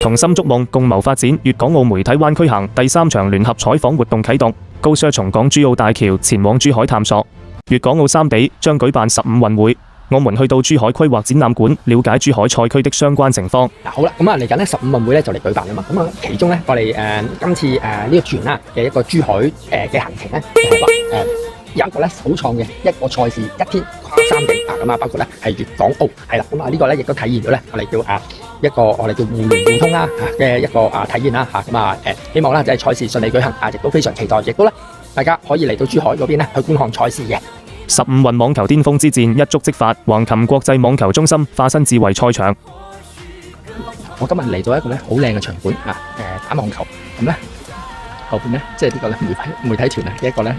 同心築夢，共謀發展。粵港澳媒體灣區行第3場聯合採訪活動啟動，高 Sir 從港珠澳大橋前往珠海探索。粵港澳3地將舉辦15運會，我們去到珠海規劃展覽館，了解珠海賽區的相關情況。好啦，咁啊嚟緊咧15運會咧就嚟舉辦啦嘛，咁啊其中咧我哋今次呢個團啦嘅一個珠海嘅行程咧就係話有一個咧首創嘅一個賽事1天跨3地啊，咁啊包括咧係粵港澳係啦，咁啊呢個咧亦都體現咗咧我哋叫一個我哋叫互聯互通啦嘅一個體現啦嚇，咁啊希望咧就係賽事順利舉行啊，亦都非常期待，亦都咧大家可以嚟到珠海嗰邊咧去觀看賽事嘅。15運網球巔峰之戰一觸即發，橫琴國際網球中心化身智慧賽場。我今日嚟到一個咧好靚嘅場館啊，打網球咁咧。後邊咧，即係呢個咧媒體團嘅一個咧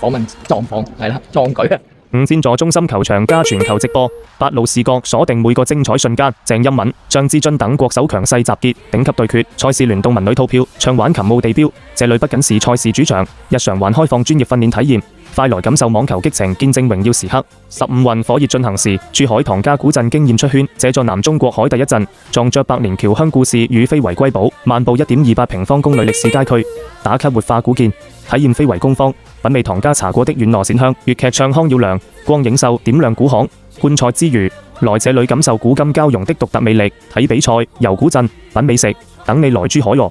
訪問狀況係啦，壯舉啊！5千座中心球場加全球直播，8路視角鎖定每個精彩瞬間。鄭欽敏、張之臻等國手強勢集結，頂級對決。賽事聯動文旅套票，暢玩琴澳地標。這裏不僅是賽事主場，日常還開放專業訓練體驗。快來感受網球激情，見證榮耀時刻。15運火熱進行時，珠海唐家古鎮驚豔出圈。這座南中國海第一鎮，撞着百年僑鄉故事與非遺瑰寶，漫步1.28平方公里歷史街區，打卡活化古建，體驗非遺工坊，品味唐家茶過的軟糯鮮香。粵劇唱腔耀亮，光影秀點亮古巷。觀賽之餘，來這裏感受古今交融的獨特魅力，睇比賽、遊古鎮、品美食，等你來珠海咯！